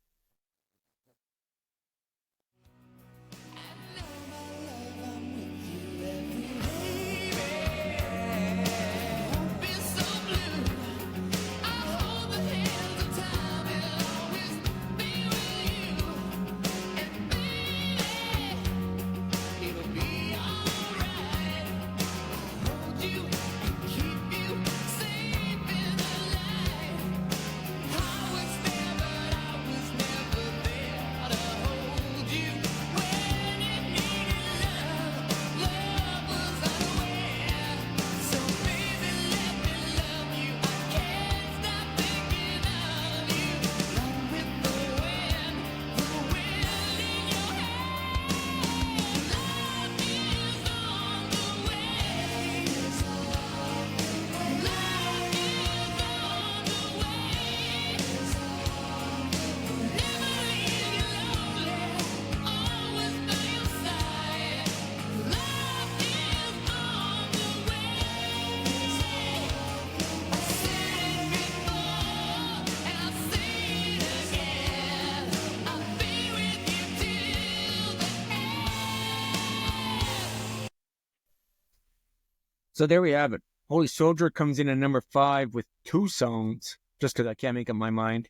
Speaker 1: So there we have it. Holy Soldier comes in at number 5 with 2 songs, just because I can't make up my mind.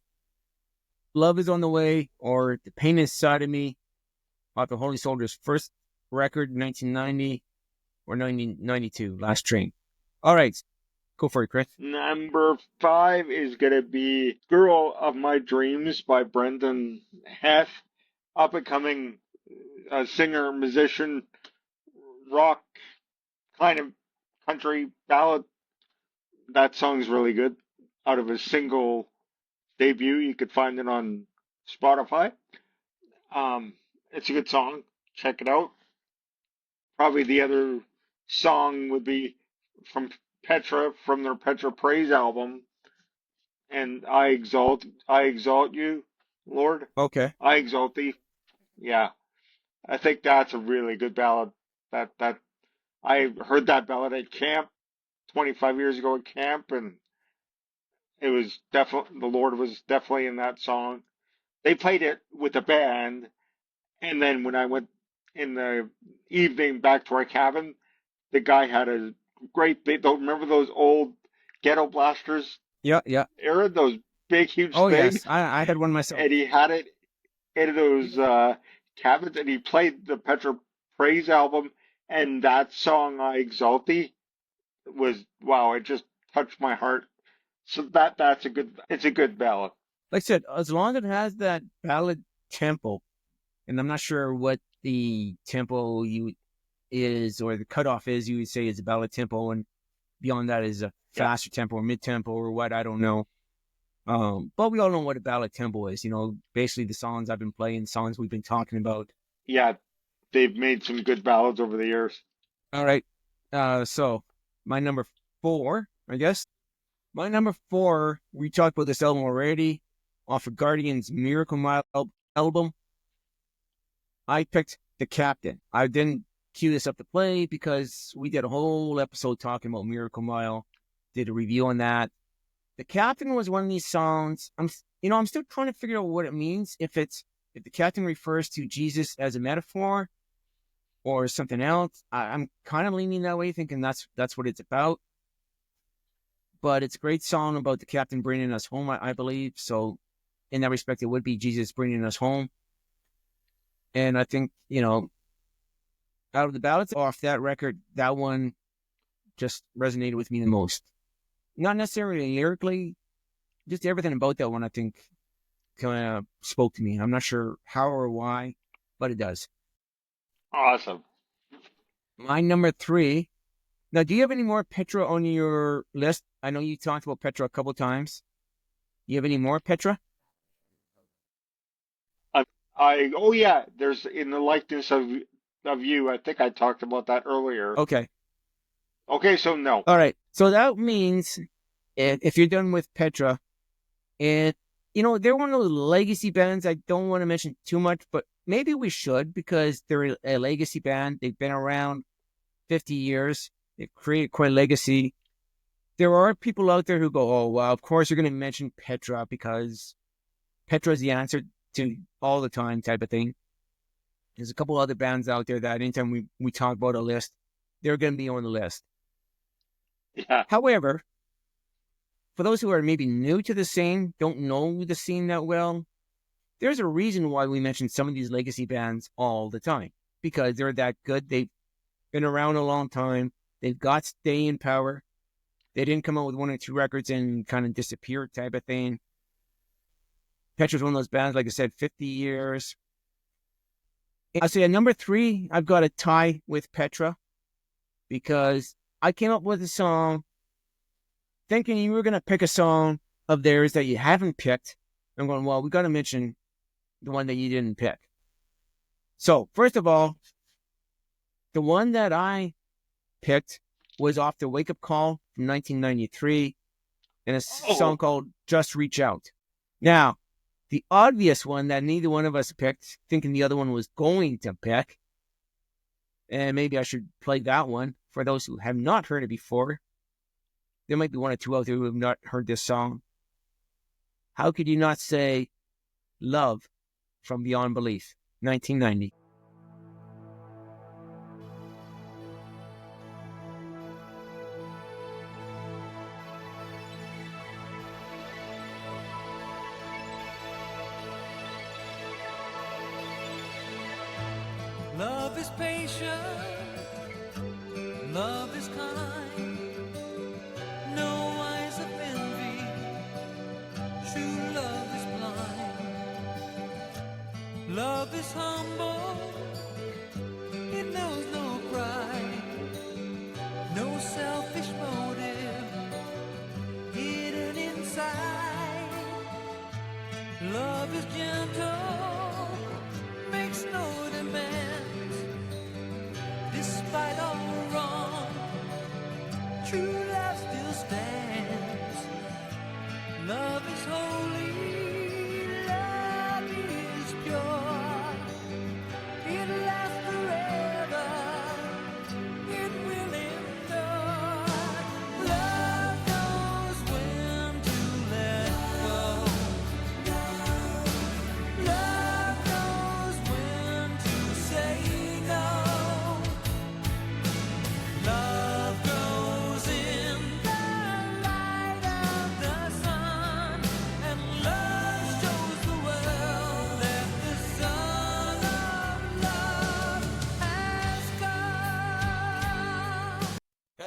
Speaker 1: "Love Is on the Way" or "The Pain Inside of Me" off the Holy Soldier's first record, 1990 or 1992, Last Train. All right, go for it, Chris.
Speaker 2: Number 5 is going to be Girl of My Dreams by Brendan Heth, up and coming singer, musician, rock, kind of country ballad. That song's really good. Out of his single debut, you could find it on Spotify. It's a good song. Check it out. Probably the other song would be from Petra, from their Petra Praise album, and I exalt you, Lord.
Speaker 1: Okay.
Speaker 2: I exalt thee. Yeah, I think that's a really good ballad. That I heard that ballad at camp 25 years ago at camp, and it was definitely the Lord was definitely in that song. They played it with a band, and then when I went in the evening back to our cabin, the guy had a great big. Remember those old ghetto blasters,
Speaker 1: Yeah, yeah.
Speaker 2: Aaron? Those big, huge
Speaker 1: Oh
Speaker 2: things,
Speaker 1: yes, I had one myself.
Speaker 2: and he had it in those cabins, and he played the Petra Praise album, and that song "I Exalti" was wow. It just touched my heart. So that's a good. It's a good ballad.
Speaker 1: Like I said, as long as it has that ballad tempo, and I'm not sure what the tempo you is or the cutoff is. You would say is a ballad tempo, and beyond that is a
Speaker 2: Yeah,
Speaker 1: faster tempo or mid tempo or what, I don't know. But we all know what a ballad tempo is. Basically the songs I've been playing, songs we've been talking about.
Speaker 2: yeah. They've made some good ballads over the years.
Speaker 1: All right. So my number 4, I guess. My number 4, we talked about this album already, off of Guardian's Miracle Mile album. I picked The Captain. I didn't cue this up to play because we did a whole episode talking about Miracle Mile, did a review on that. The Captain was one of these songs. I'm still trying to figure out what it means. If the Captain refers to Jesus as a metaphor or something else. I'm kind of leaning that way, thinking that's what it's about. But it's a great song about the Captain bringing us home, I believe. So in that respect, it would be Jesus bringing us home. And I think, out of the ballads off that record, that one just resonated with me the most. Not necessarily lyrically, just everything about that one, I think, kind of spoke to me. I'm not sure how or why, but it does.
Speaker 2: Awesome.
Speaker 1: My number 3. Now, do you have any more Petra on your list? I know you talked about Petra a couple times. Do you have any more Petra?
Speaker 2: Oh yeah, there's in the likeness of you. I think I talked about that earlier.
Speaker 1: Okay.
Speaker 2: Okay, so no.
Speaker 1: All right. So that means if you're done with Petra, and they're one of those legacy bands. I don't want to mention too much, but maybe we should because they're a legacy band. They've been around 50 years. They've created quite a legacy. There are people out there who go, oh, well, of course you're going to mention Petra because Petra is the answer to all the time type of thing. There's a couple other bands out there that anytime we talk about a list, they're going to be on the list.
Speaker 2: Yeah.
Speaker 1: However, for those who are maybe new to the scene, don't know the scene that well, there's a reason why we mention some of these legacy bands all the time. Because they're that good. They've been around a long time. They've got staying power. They didn't come out with 1 or 2 records and kind of disappear type of thing. Petra's one of those bands, like I said, 50 years. I'll say at number 3, I've got a tie with Petra because I came up with a song thinking you were going to pick a song of theirs that you haven't picked. I'm going, well, we got to mention the one that you didn't pick. So, first of all, the one that I picked was off the Wake Up Call from 1993 and a song called Just Reach Out. Now, the obvious one that neither one of us picked, thinking the other one was going to pick, and maybe I should play that one for those who have not heard it before. There might be 1 or 2 out there who have not heard this song. How could you not say Love from Beyond Belief, 1990?
Speaker 3: Love is patient, love is kind, no eyes of envy, true love is blind. Love is humble, it knows no pride, no selfish motive, hidden inside. Love is gentle, makes no demands, despite all wrong, true love still stands. Love is holy, love is pure, it lasts forever, it will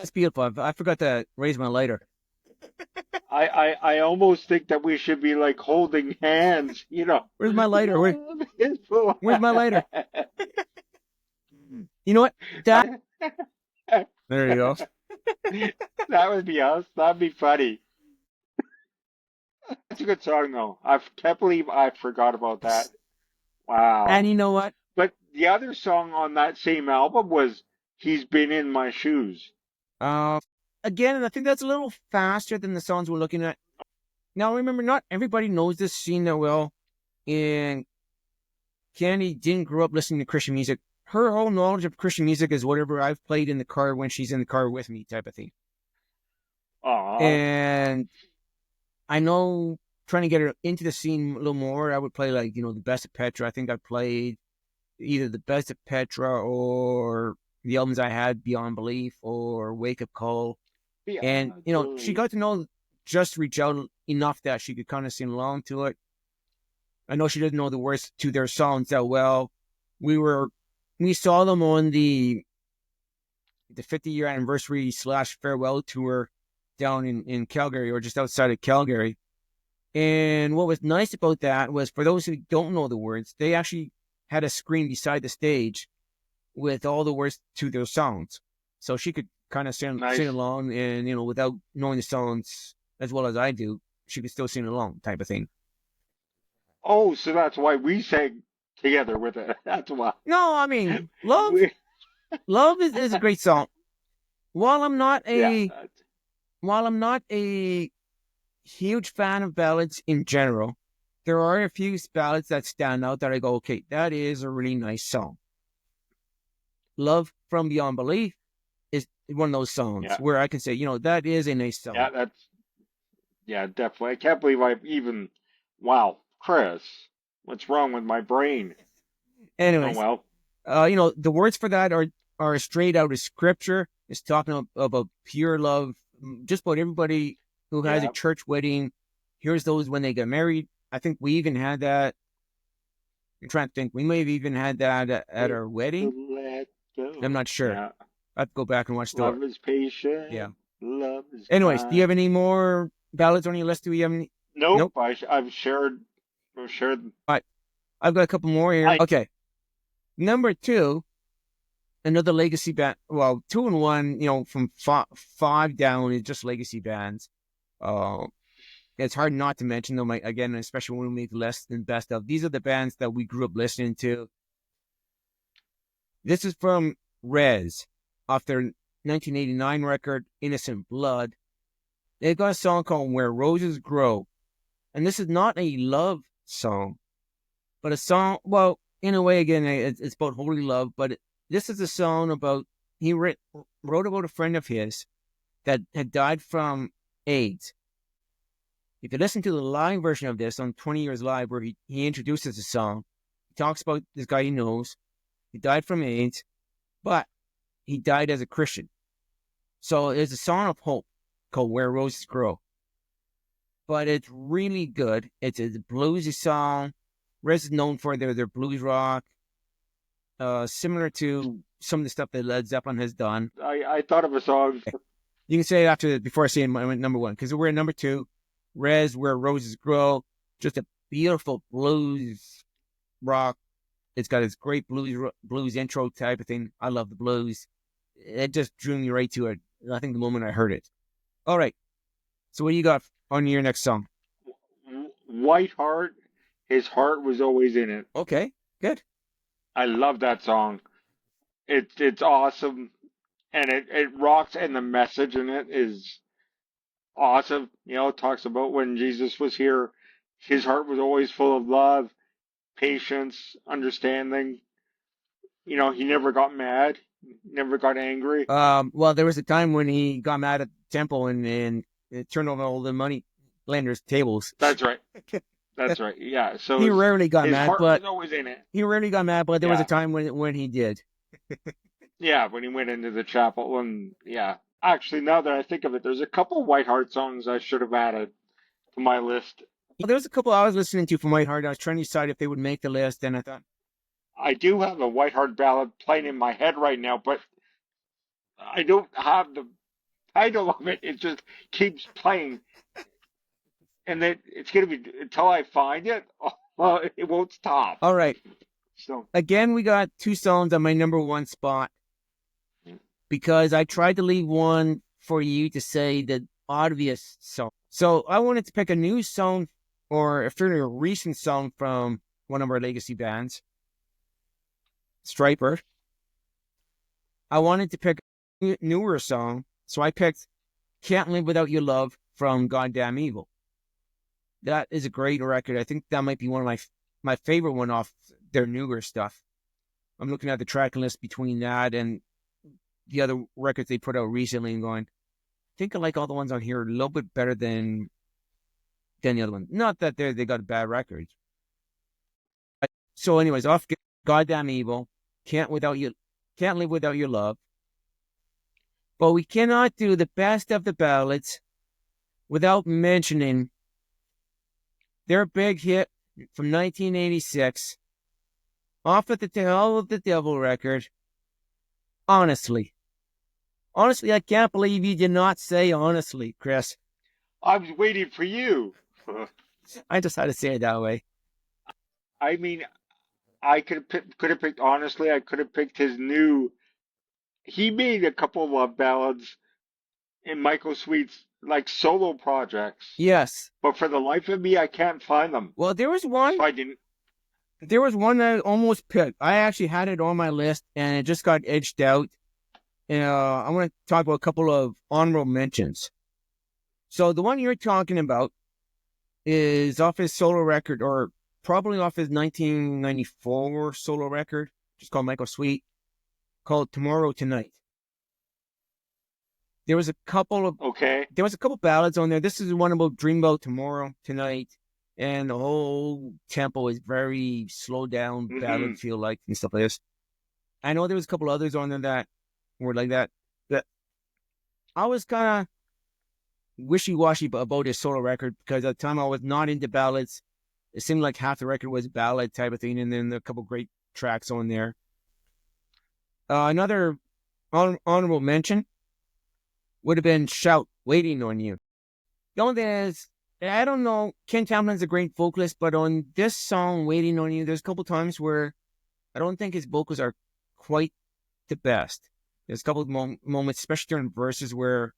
Speaker 1: That's beautiful. I forgot to raise my lighter.
Speaker 2: I almost think that we should be like holding hands, you know.
Speaker 1: Where's my lighter? Where's my lighter?
Speaker 2: I,
Speaker 1: You know what? There you go.
Speaker 2: that would be us. That'd be funny. That's a good song, though. I can't believe I forgot about that.
Speaker 1: And
Speaker 2: Wow.
Speaker 1: you know what?
Speaker 2: But the other song on that same album was "He's Been in My Shoes."
Speaker 1: Uh, Again, and I think that's a little faster than the songs we're looking at. Now, remember, not everybody knows this scene that well. And Candy didn't grow up listening to Christian music. Her whole knowledge of Christian music is whatever I've played in the car when she's in the car with me, type of thing.
Speaker 2: Aw.
Speaker 1: And I know trying to get her into the scene a little more, I would play like, the best of Petra. I think I played either the best of Petra or the albums I had, Beyond Belief or Wake Up Call. And, she got to know Just Reach Out enough that she could kind of sing along to it. I know she doesn't know the words to their songs that well. We saw them on the 50-year anniversary / farewell tour down in Calgary, or just outside of Calgary. And what was nice about that was, for those who don't know the words, they actually had a screen beside the stage with all the words to their songs. So she could kind of sing along, and, without knowing the songs as well as I do, she could still sing along, type of thing.
Speaker 2: Oh, so that's why we sang together with it. That's why.
Speaker 1: No, I mean, Love is a great song. While I'm not a huge fan of ballads in general, there are a few ballads that stand out that I go, okay, that is a really nice song. Love from Beyond Belief is one of those songs where I can say, that is a nice song.
Speaker 2: Yeah, definitely. I can't believe wow, Kris, what's wrong with my brain?
Speaker 1: Anyways,
Speaker 2: oh, well.
Speaker 1: The words for that are straight out of scripture. It's talking about pure love. Just about everybody who has a church wedding hears those when they get married. I think we even had that. I'm trying to think. We may have even had that at our wedding. I'm not sure.
Speaker 2: Yeah.
Speaker 1: I have to go back and watch the
Speaker 2: Love is patient.
Speaker 1: Yeah.
Speaker 2: Love is
Speaker 1: Anyways,
Speaker 2: kind.
Speaker 1: do you have any more ballads on your list? Do we have any?
Speaker 2: Nope. I've shared.
Speaker 1: I've got a couple more here. Okay. Number 2, another legacy band. Well, 2 and 1, from 5 down is just legacy bands. It's hard not to mention them, again, especially when we make less than best of. These are the bands that we grew up listening to. This is from Rez, off their 1989 record, Innocent Blood. They've got a song called Where Roses Grow. And this is not a love song, but a song, well, in a way, again, it's about holy love, but this is a song about, he wrote about a friend of his that had died from AIDS. If you listen to the live version of this on 20 Years Live, where he introduces the song, he talks about this guy he knows. He died from AIDS, but he died as a Christian. So it's a song of hope called Where Roses Grow. But it's really good. It's a bluesy song. Rez is known for their blues rock, similar to some of the stuff that Led Zeppelin has done.
Speaker 2: I thought of a song.
Speaker 1: You can say it before I say my number 1, because we're at number 2. Rez, Where Roses Grow, just a beautiful blues rock. It's got its great blues intro type of thing. I love the blues. It just drew me right to it, I think, the moment I heard it. All right. So what do you got on your next song?
Speaker 2: White Heart. His heart was always in it.
Speaker 1: Okay, good.
Speaker 2: I love that song. It's awesome, and it rocks, and the message in it is awesome. It talks about when Jesus was here, his heart was always full of love, patience, understanding. He never got mad, never got angry.
Speaker 1: Well, there was a time when he got mad at the temple and it turned over all the money lenders' tables.
Speaker 2: That's right. That's right. Yeah. So
Speaker 1: he rarely got mad, but
Speaker 2: was always in it.
Speaker 1: He rarely got mad, but there was a time when he did.
Speaker 2: Yeah, when he went into the chapel, and actually, now that I think of it, there's a couple White Heart songs I should have added to my list.
Speaker 1: Well, there was a couple I was listening to from White Heart. I was trying to decide if they would make the list, and I thought,
Speaker 2: I do have a White Heart ballad playing in my head right now, but I don't have title of it. It just keeps playing, and then it's gonna be until I find it. Oh, it won't stop.
Speaker 1: All right.
Speaker 2: So
Speaker 1: Again, we got two songs on my number one spot because I tried to leave one for you to say the obvious song. So I wanted to pick a new song or a fairly recent song from one of our legacy bands, Stryper. I wanted to pick a newer song, so I picked Can't Live Without Your Love from Goddamn Evil. That is a great record. I think that might be one of my favorite one off their newer stuff. I'm looking at the track list between that and the other records they put out recently and going, I think I like all the ones on here a little bit better than the other one. Not that they got bad records. So anyways, off Goddamn Evil, Can't Live Without Your Love. But we cannot do the best of the ballads without mentioning their big hit from 1986, off at the Hell of the Devil record, Honestly. Honestly, I can't believe you did not say honestly, Chris.
Speaker 2: I was waiting for you.
Speaker 1: I just had to say it that way.
Speaker 2: I mean, I could have picked honestly. I could have picked his new. He made a couple of love ballads in Michael Sweet's like solo projects,
Speaker 1: Yes.
Speaker 2: but for the life of me, I can't find them.
Speaker 1: Well, there was one.
Speaker 2: So I didn't.
Speaker 1: There was one that I almost picked. I actually had it on my list, and it just got edged out. I want to talk about a couple of honorable mentions. So the one you're talking about is off his solo record, or probably off his 1994 solo record, just called Michael Sweet, called Tomorrow Tonight. There was a couple ballads on there. This is one about Dream About Tomorrow Tonight. And the whole tempo is very slow down, ballad feel like, and stuff like this. I know there was a couple others on there that were like that. But I was kind of wishy-washy about his solo record because at the time I was not into ballads. It seemed like half the record was ballad type of thing, and then a couple great tracks on there. Another honorable mention would have been Shout, Waiting on You. The only thing is, I don't know, Ken Tamplin's a great vocalist, but on this song, Waiting on You, there's a couple times where I don't think his vocals are quite the best. There's a couple of moments, especially during verses, where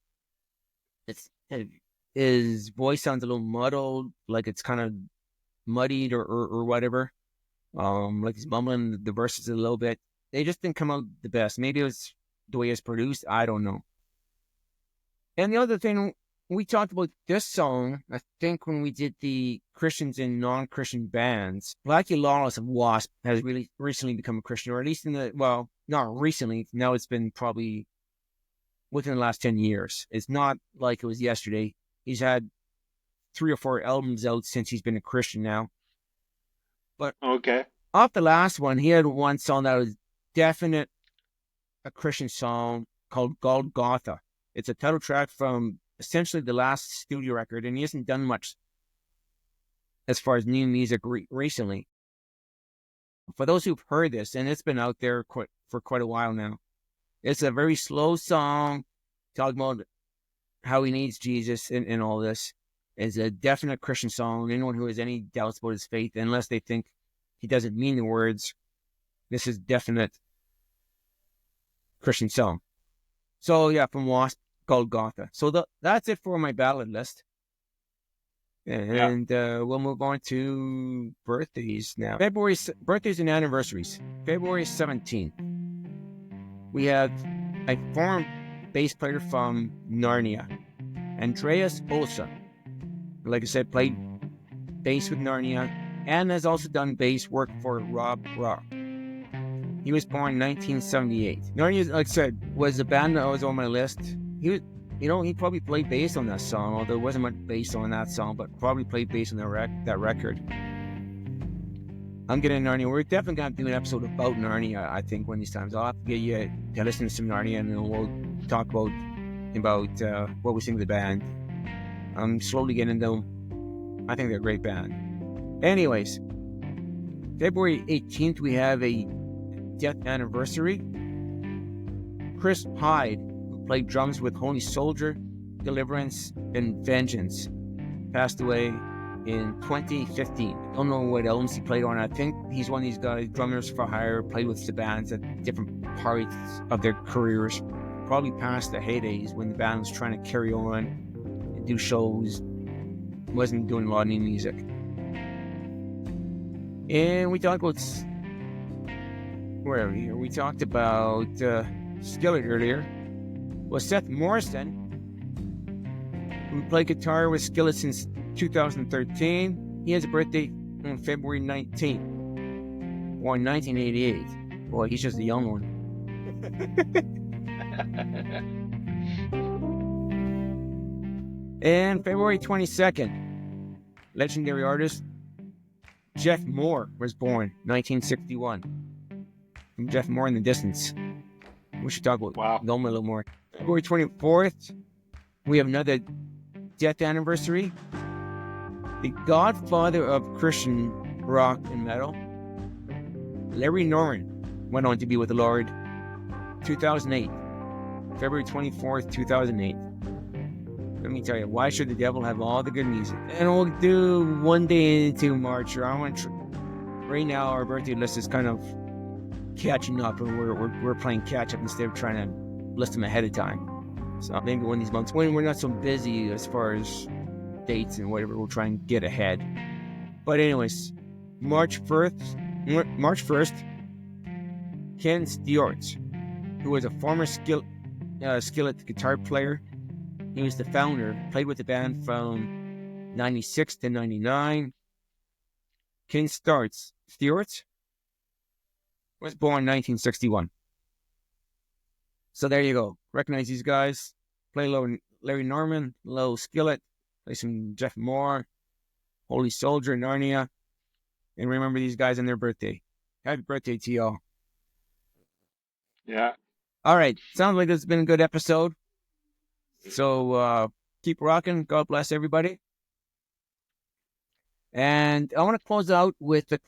Speaker 1: his voice sounds a little muddled, like it's kind of muddied or whatever. Like he's mumbling the verses a little bit. They just didn't come out the best. Maybe it was the way it's produced. I don't know. And the other thing, we talked about this song, I think, when we did the Christians and non-Christian bands. Blackie Lawless of Wasp has really recently become a Christian, or at least not recently. Now it's been probably within the last 10 years. It's not like it was yesterday. He's had 3 or 4 albums out since he's been a Christian now. But off the last one, he had one song that was definite a Christian song called Golgotha. It's a title track from essentially the last studio record, and he hasn't done much as far as new music recently. For those who've heard this, and it's been out there for quite a while now, it's a very slow song talking about how he needs Jesus and all this. It's a definite Christian song. Anyone who has any doubts about his faith, unless they think he doesn't mean the words, this is definite Christian song. So yeah, from Wasp, Golgotha. So that's it for my ballad list. And we'll move on to birthdays now. Birthdays and anniversaries. February 17th. We have a former bass player from Narnia, Andreas Osa. Like I said, played bass with Narnia and has also done bass work for Rob Rock. He was born in 1978. Narnia, like I said, was a band that was on my list. He probably played bass on that song, although there wasn't much bass on that song, but probably played bass on that record. I'm getting Narnia. We're definitely going to do an episode about Narnia, I think, one of these times. I'll have to get you to listen to some Narnia, and then we'll talk about what we think of the band. I'm slowly getting into them. I think they're a great band. Anyways, February 18th, we have a death anniversary. Chris Hyde, who played drums with Holy Soldier, Deliverance, and Vengeance. Passed away in 2015. Don't know what albums he played on. I think he's one of these guys, drummers for hire, played with the bands at different parts of their careers. Probably past the heydays when the band was trying to carry on and do shows. Wasn't doing a lot of new music. And we talked about, where are we here? We talked about Skillet earlier. Well, Seth Morrison, who played guitar with Skillet since 2013, he has a birthday on February 19th, born 1988. Boy, he's just a young one. And February 22nd, legendary artist Jeff Moore was born, 1961. From Jeff Moore in the Distance. We should talk about them a little more. February 24th, we have another death anniversary. The godfather of Christian rock and metal, Larry Norman, went on to be with the Lord 2008. February 24th, 2008. Let me tell you, why should the devil have all the good music? And we'll do one day into March. Or I want to right now, our birthday list is kind of catching up, and we're playing catch up instead of trying to list them ahead of time. So maybe one of these months when we're not so busy as far as dates and whatever, we'll try and get ahead. But anyways, March 1st, Ken Stewart, who was a former Skillet guitar player. He was the founder, played with the band from 96 to 99. Ken Stewart was born 1961. So there you go. Recognize these guys. Play Larry Norman, Low Skillet, play some Jeff Moore, Holy Soldier, Narnia, and remember these guys on their birthday. Happy birthday to y'all.
Speaker 2: Yeah.
Speaker 1: All right. Sounds like this has been a good episode. So keep rocking. God bless everybody. And I want to close out with a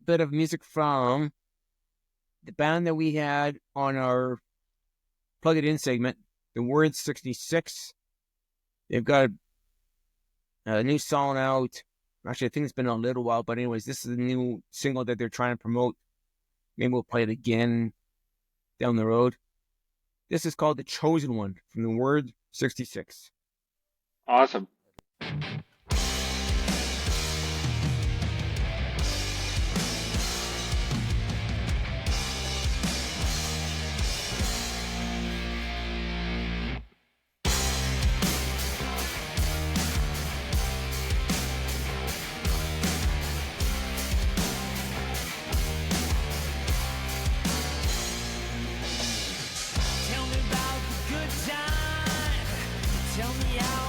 Speaker 1: bit of music from the band that we had on our Plug It In segment, The Word 66. They've got a new song out. Actually, I think it's been a little while, but anyways, this is a new single that they're trying to promote. Maybe we'll play it again down the road. This is called The Chosen One from The Word 66.
Speaker 2: Awesome.
Speaker 3: Tell me about the good time. Tell me how